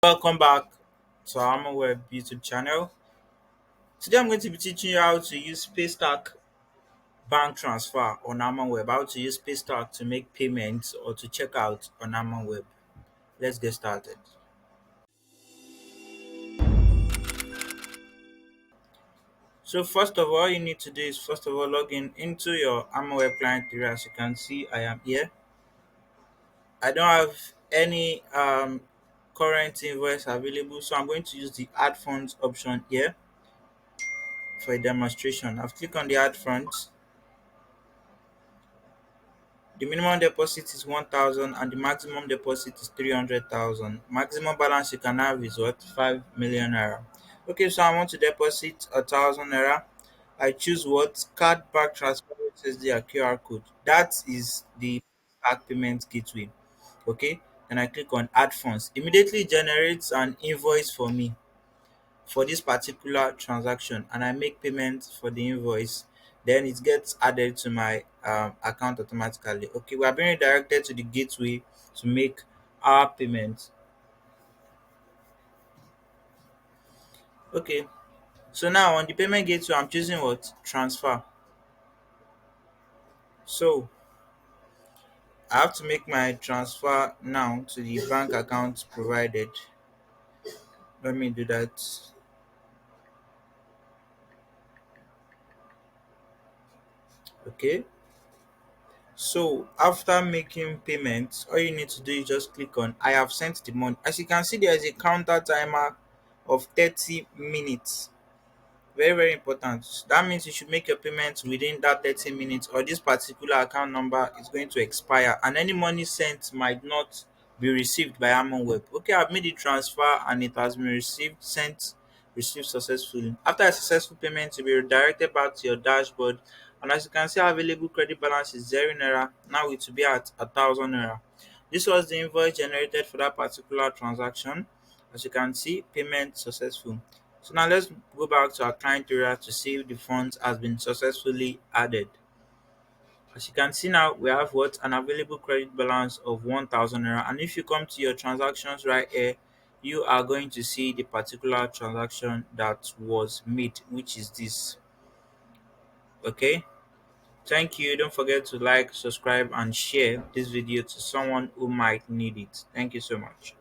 Welcome back to our Harmonweb YouTube channel. Today I'm going to be teaching you how to use Paystack bank transfer on Harmonweb, how to use Paystack to make payments or to check out on Harmonweb. Let's get started. So first of all, you need to do is first of all log in into your Harmonweb client area. As you can see, I am here. I don't have any current invoice available, so I'm going to use the add funds option here for a demonstration. I've clicked on the add funds. The minimum deposit is 1,000 and the maximum deposit is 300,000. Maximum balance you can have is what? 5 million naira. Okay, so I want to deposit 1,000 naira. I choose what? Card back transfer USSD or QR code. That is the Stack payment gateway. Okay, then I click on add funds. Immediately generates an invoice for me for this particular transaction, and I make payment for the invoice, then it gets added to my account automatically. Okay, we are being redirected to the gateway to make our payment. Okay, so now on the payment gateway, I'm choosing what? Transfer. So I have to make my transfer now to the bank account provided. Let me do that. Okay, so after making payments, all you need to do is just click on I have sent the money. As you can see, there is a counter timer of 30 minutes. Very, very important. That means you should make your payment within that 30 minutes, or this particular account number is going to expire and any money sent might not be received by Harmonweb. Okay, I've made the transfer and it has been received successfully. After a successful payment, you'll be redirected back to your dashboard. And as you can see, our available credit balance is 0 naira. Now it will be at 1,000 naira. This was the invoice generated for that particular transaction. As you can see, payment successful. So now let's go back to our client area to see if the funds has been successfully added. As you can see now, we have what? An available credit balance of 1,000 naira. And if you come to your transactions right here, you are going to see the particular transaction that was made, which is this. Okay. Thank you. Don't forget to like, subscribe, and share this video to someone who might need it. Thank you so much.